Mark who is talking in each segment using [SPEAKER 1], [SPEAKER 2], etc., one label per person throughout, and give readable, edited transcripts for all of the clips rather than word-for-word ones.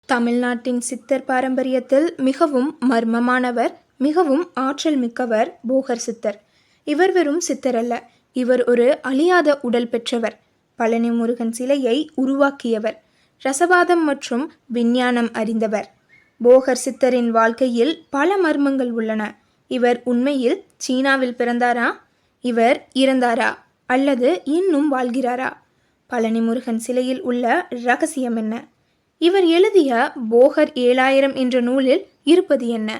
[SPEAKER 1] தமிழ்நாட்டின் சித்தர் பாரம்பரியத்தில் மிகவும் மர்மமானவர், மிகவும் ஆற்றல் மிக்கவர் போகர் சித்தர். இவர் வெறும் சித்தர் அல்ல, இவர் ஒரு அழியாத உடல் பெற்றவர். பழனி முருகன் சிலையை உருவாக்கியவர். ரசவாதம் மற்றும் விஞ்ஞானம் அறிந்தவர். போகர் சித்தரின் வாழ்க்கையில் பல மர்மங்கள் உள்ளன. இவர் உண்மையில் சீனாவில் பிறந்தாரா? இவர் இறந்தாரா அல்லது இன்னும் வாழ்கிறாரா? பழனி முருகன் சிலையில் உள்ள ரகசியம் என்ன? இவர் எழுதிய போகர் 7000 என்ற நூலில் இருப்பது என்ன?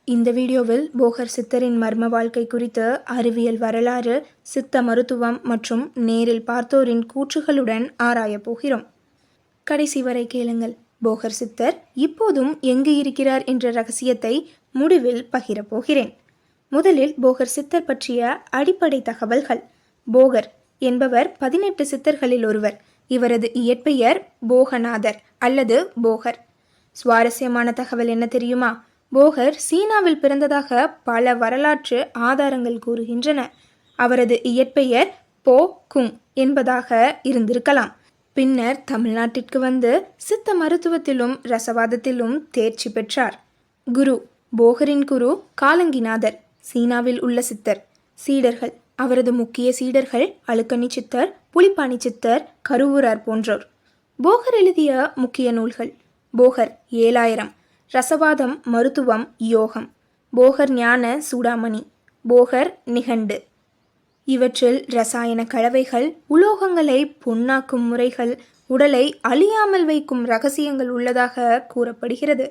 [SPEAKER 1] இந்த வீடியோவில் போகர் சித்தரின் மர்ம வாழ்க்கை குறித்து அறிவியல் வரலாறு, சித்த மருத்துவம் மற்றும் நேரில் பார்த்தோரின் கூற்றுகளுடன் ஆராயப் போகிறோம். கடைசி வரை கேளுங்கள். போகர் சித்தர் இப்போதும் எங்கு இருக்கிறார் என்ற ரகசியத்தை முடிவில் பகிரப் போகிறேன். முதலில் போகர் சித்தர் பற்றிய அடிப்படை தகவல்கள். போகர் என்பவர் 18 சித்தர்களில் ஒருவர். இவரது இயற்பெயர் போகநாதர் அல்லது போகர். சுவாரஸ்யமான தகவல் என்ன தெரியுமா? போகர் சீனாவில் பிறந்ததாக பல வரலாற்று ஆதாரங்கள் கூறுகின்றன. அவரது இயற்பெயர் போ குங் என்பதாக இருந்திருக்கலாம். பின்னர் தமிழ்நாட்டிற்கு வந்து சித்த மருத்துவத்திலும் ரசவாதத்திலும் தேர்ச்சி பெற்றார். குரு. போகரின் குரு காலங்கிநாதர், சீனாவில் உள்ள சித்தர். சீடர்கள். அவரது முக்கிய சீடர்கள் அழுக்கணி சித்தர், புலிப்பாணி சித்தர், கருவூரார் போன்றோர். போகர் எழுதிய முக்கிய நூல்கள். போகர் 7000, ரசவாதம், மருத்துவம், யோகம். போகர் ஞான சூடாமணி, போகர் நிகண்டு. இவற்றில் ரசாயன கலவைகள், உலோகங்களை பொன்னாக்கும் முறைகள், உடலை அழியாமல் வைக்கும் ரகசியங்கள் உள்ளதாக கூறப்படுகிறது.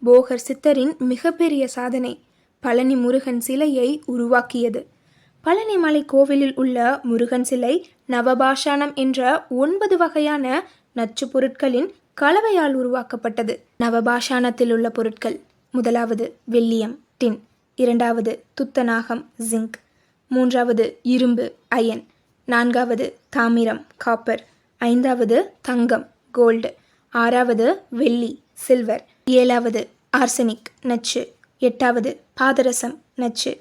[SPEAKER 1] போகர் சித்தரின் மிகப்பெரிய சாதனை பழனி முருகன் சிலையை உருவாக்கியது. பழனி மலை கோவிலில் உள்ள முருகன் சிலை நவபாஷாணம் என்ற 9 வகையான நச்சு பொருட்களின் கலவையால் உருவாக்கப்பட்டது. நவபாஷாணத்தில் உள்ள பொருட்கள்: முதலாவது வெள்ளியம் டின், இரண்டாவது துத்தநாகம் ஜிங்க், மூன்றாவது இரும்பு அயன், நான்காவது தாமிரம் காப்பர், ஐந்தாவது தங்கம் கோல்டு, ஆறாவது வெள்ளி சில்வர், ஏழாவது ஆர்சனிக் நச்சு, எட்டாவது பாதரசம் நச்சு,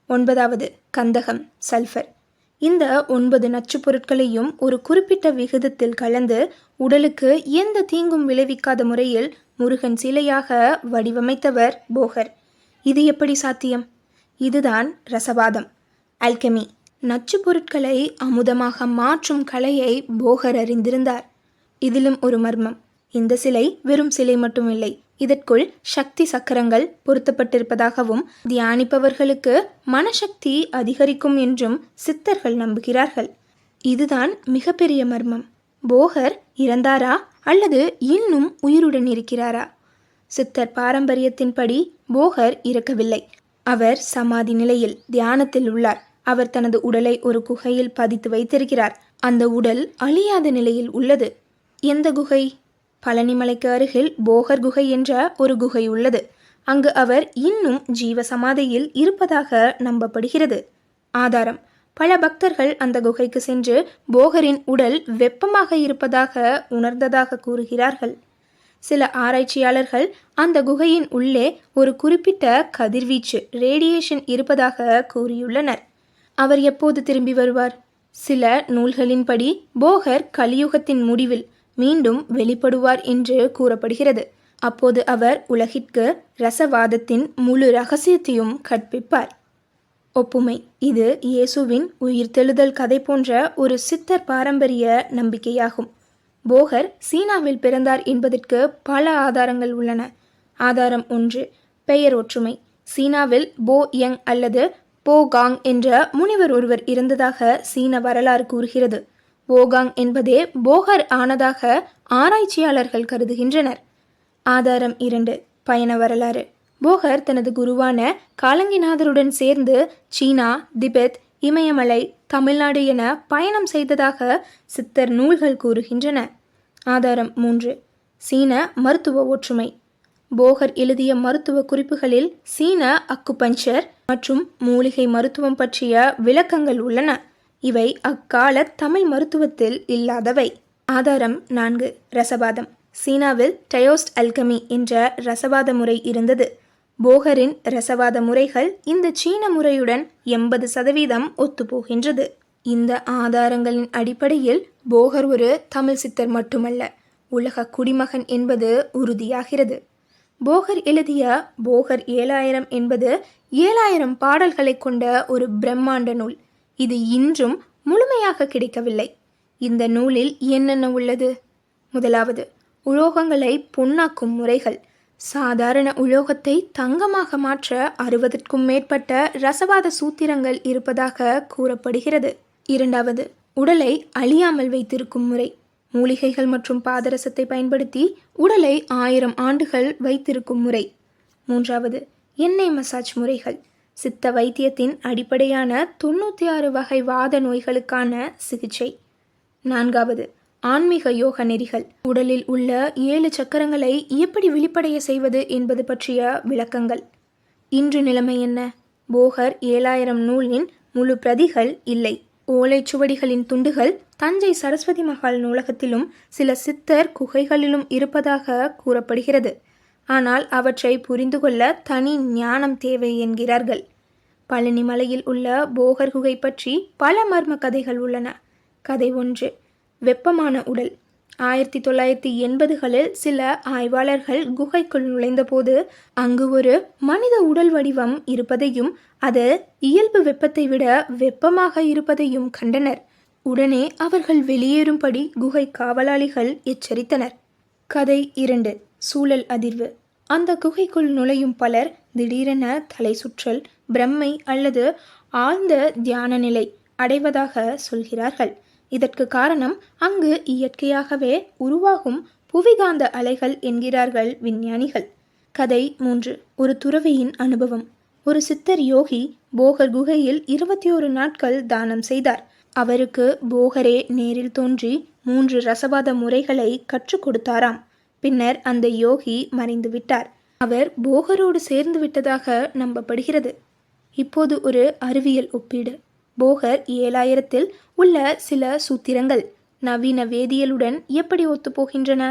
[SPEAKER 1] ஒன்பதாவது கந்தகம் சல்ஃபர். இந்த 9 நச்சு பொருட்களையும் ஒரு குறிப்பிட்ட விகிதத்தில் கலந்து உடலுக்கு எந்த தீங்கும் விளைவிக்காத முறையில் முருகன் சிலையாக வடிவமைத்தவர் போகர். இது எப்படி சாத்தியம்? இதுதான் ரசவாதம், அல்கெமி. நச்சு பொருட்களை அமுதமாக மாற்றும் கலையை போகர் அறிந்திருந்தார். இதிலும் ஒரு மர்மம். இந்த சிலை வெறும் சிலை மட்டுமில்லை, இதற்குள் சக்தி சக்கரங்கள் பொருத்தப்பட்டிருப்பதாகவும் தியானிப்பவர்களுக்கு மனசக்தி அதிகரிக்கும் என்றும் சித்தர்கள் நம்புகிறார்கள். இதுதான் மிகப்பெரிய மர்மம். போகர் இறந்தாரா அல்லது இன்னும் உயிருடன் இருக்கிறாரா? சித்தர் பாரம்பரியத்தின்படி போகர் இறக்கவில்லை. அவர் சமாதி நிலையில் தியானத்தில் உள்ளார். அவர் தனது உடலை ஒரு குகையில் பதித்து வைத்திருக்கிறார். அந்த உடல் அழியாத நிலையில் உள்ளது. எந்த குகை? பழனிமலைக்கு அருகில் போகர் குகை என்ற ஒரு குகை உள்ளது. அங்கு அவர் இன்னும் ஜீவ சமாதியில் இருப்பதாக நம்பப்படுகிறது. ஆதாரம்: பல பக்தர்கள் அந்த குகைக்கு சென்று போகரின் உடல் வெப்பமாக இருப்பதாக உணர்ந்ததாக கூறுகிறார்கள். சில ஆராய்ச்சியாளர்கள் அந்த குகையின் உள்ளே ஒரு குறிப்பிட்ட கதிர்வீச்சு ரேடியேஷன் இருப்பதாக கூறியுள்ளனர். அவர் எப்போது திரும்பி வருவார்? சில நூல்களின்படி போகர் கலியுகத்தின் முடிவில் மீண்டும் வெளிப்படுவார் என்று கூறப்படுகிறது. அப்போது அவர் உலகிற்கு ரசவாதத்தின் முழு ரகசியத்தையும் கற்பிப்பார். ஒப்புமை: இது இயேசுவின் உயிர்த்தெழுதல் கதை போன்ற ஒரு சித்தர் பாரம்பரிய நம்பிக்கையாகும். போகர் சீனாவில் பிறந்தார் என்பதற்கு பல ஆதாரங்கள் உள்ளன. ஆதாரம் 1: பெயர் ஒற்றுமை. சீனாவில் போ யங் அல்லது போ காங் என்ற முனிவர் ஒருவர் இருந்ததாக சீன வரலாறு கூறுகிறது. போகாங் என்பதே போகர் ஆனதாக ஆராய்ச்சியாளர்கள் கருதுகின்றனர். ஆதாரம் 2: பயண வரலாறு. போகர் தனது குருவான காலங்கிநாதருடன் சேர்ந்து சீனா, திபெத், இமயமலை, தமிழ்நாடு என பயணம் செய்ததாக சித்தர் நூல்கள் கூறுகின்றன. ஆதாரம் 3: சீன மருத்துவ ஒற்றுமை. போகர் எழுதிய மருத்துவ குறிப்புகளில் சீன அக்குபஞ்சர் மற்றும் மூலிகை மருத்துவம் பற்றிய விளக்கங்கள் உள்ளன. இவை அக்கால தமிழ் மருத்துவத்தில் இல்லாதவை. ஆதாரம் 4: ரசவாதம். சீனாவில் டயோஸ்ட் அல்கமி என்ற ரசவாத முறை இருந்தது. போகரின் ரசவாத முறைகள் இந்த சீன முறையுடன் 80% ஒத்துப்போகின்றது. இந்த ஆதாரங்களின் அடிப்படையில் போகர் ஒரு தமிழ் சித்தர் மட்டுமல்ல, உலக குடிமகன் என்பது உறுதியாகிறது. போகர் எழுதிய போகர் 7000 என்பது 7000 பாடல்களை கொண்ட ஒரு பிரம்மாண்ட நூல். இது இன்றும் முழுமையாக கிடைக்கவில்லை. இந்த நூலில் என்னென்ன உள்ளது? முதலாவது, உலோகங்களை பொன்னாக்கும் முறைகள். சாதாரண உலோகத்தை தங்கமாக மாற்ற 60க்கும் மேற்பட்ட ரசவாத சூத்திரங்கள் இருப்பதாக கூறப்படுகிறது. இரண்டாவது, உடலை அழியாமல் வைத்திருக்கும் முறை. மூலிகைகள் மற்றும் பாதரசத்தை பயன்படுத்தி உடலை 1000 ஆண்டுகள் வைத்திருக்கும் முறை. மூன்றாவது, எண்ணெய் மசாஜ் முறைகள். சித்த வைத்தியத்தின் அடிப்படையான 96 வகை வாத நோய்களுக்கான சிகிச்சை. நான்காவது, ஆன்மீக யோக நெறிகள். உடலில் உள்ள 7 சக்கரங்களை எப்படி வெளிப்படைய செய்வது என்பது பற்றிய விளக்கங்கள். இன்று நிலைமை என்ன? போகர் 7000 நூலின் முழு பிரதிகள் இல்லை. ஓலைச்சுவடிகளின் துண்டுகள் தஞ்சை சரஸ்வதி மகால் நூலகத்திலும் சில சித்தர் குகைகளிலும் இருப்பதாக கூறப்படுகிறது. ஆனால் அவற்றை புரிந்து கொள்ள தனி ஞானம் தேவை என்கிறார்கள். பழனி மலையில் உள்ள போகர் குகை பற்றி பல மர்ம கதைகள் உள்ளன. கதை 1, வெப்பமான உடல். 1980களில் சில ஆய்வாளர்கள் குகைக்குள் நுழைந்தபோது அங்கு ஒரு மனித உடல் வடிவம் இருப்பதையும் அது இயல்பு வெப்பத்தை விட வெப்பமாக இருப்பதையும் கண்டனர். உடனே அவர்கள் வெளியேறும்படி குகை காவலாளிகள் எச்சரித்தனர். கதை 2, சூழல் அதிர்வு. அந்த குகைக்குள் நுழையும் பலர் திடீரென தலை சுற்றல், பிரம்மை அல்லது ஆழ்ந்த தியான நிலை அடைவதாக சொல்கிறார்கள். இதற்கு காரணம் அங்கு இயற்கையாகவே உருவாகும் புவிகாந்த அலைகள் என்கிறார்கள் விஞ்ஞானிகள். கதை 3, ஒரு துறவியின் அனுபவம். ஒரு சித்தர் யோகி போகர் குகையில் 21 நாட்கள் தானம் செய்தார். அவருக்கு போகரே நேரில் தோன்றி 3 ரசவாத முறைகளை கற்றுக் கொடுத்தாராம். பின்னர் அந்த யோகி மறைந்து விட்டார். அவர் போகரோடு சேர்ந்து விட்டதாக நம்பப்படுகிறது. இப்போது ஒரு அறிவியல் ஒப்பீடு. போகர் 7000ல் உள்ள சில சூத்திரங்கள் நவீன வேதியியலுடன் எப்படி ஒத்துப்போகின்றன?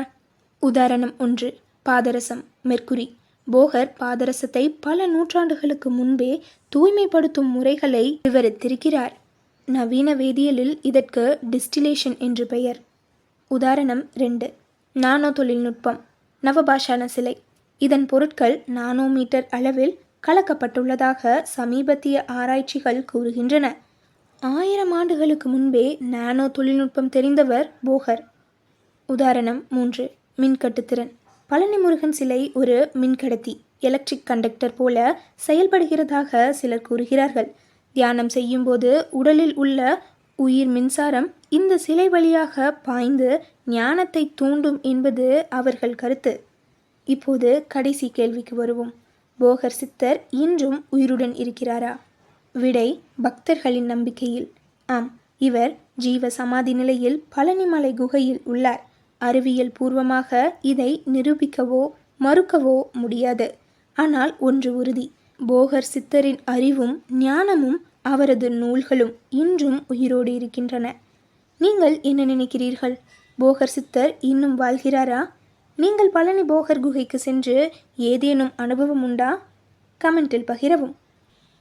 [SPEAKER 1] உதாரணம் 1, பாதரசம், மெர்க்குரி. போகர் பாதரசத்தை பல நூற்றாண்டுகளுக்கு முன்பே தூய்மைப்படுத்தும் முறைகளை விவரித்திருக்கிறார். நவீன வேதியியலில் இதற்கு டிஸ்டிலேஷன் என்று பெயர். உதாரணம் 2, நானோ தொழில்நுட்பம், நவபாஷான சிலை. இதன் பொருட்கள் நானோமீட்டர் அளவில் கலக்கப்பட்டுள்ளதாக சமீபத்திய ஆராய்ச்சிகள் கூறுகின்றன. 1000 ஆண்டுகளுக்கு முன்பே நானோ தொழில்நுட்பம் தெரிந்தவர் போகர். உதாரணம் 3, மின்கட்டுத்திறன். பழனி முருகன் சிலை ஒரு மின்கடத்தி, எலக்ட்ரிக் கண்டக்டர் போல செயல்படுகிறதாக சிலர் கூறுகிறார்கள். தியானம் செய்யும்போது உடலில் உள்ள உயிர் மின்சாரம் இந்த சிலை வழியாக பாய்ந்து ஞானத்தை தூண்டும் என்பது அவர்கள் கருத்து. இப்போது கடைசி கேள்விக்கு வருவோம். போகர் சித்தர் இன்றும் உயிருடன் இருக்கிறாரா? விடை, பக்தர்களின் நம்பிக்கையில் ஆம். இவர் ஜீவ சமாதி நிலையில் பழனிமலை குகையில் உள்ளார். அறிவியல் பூர்வமாக இதை நிரூபிக்கவோ மறுக்கவோ முடியாது. ஆனால் ஒன்று உறுதி, போகர் சித்தரின் அறிவும் ஞானமும் அவரது நூல்களும் இன்றும் உயிரோடு இருக்கின்றன. நீங்கள் என்ன நினைக்கிறீர்கள்? போகர் சித்தர் இன்னும் வாழ்கிறாரா? நீங்கள் பழனி போகர் குகைக்கு சென்று ஏதேனும் அனுபவம் உண்டா? கமெண்டில் பகிரவும்.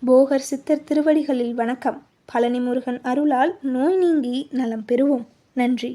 [SPEAKER 1] போகர் சித்தர் திருவடிகளில் வணக்கம். பழனி முருகன் அருளால் நோய் நீங்கி நலம் பெறுவோம். நன்றி.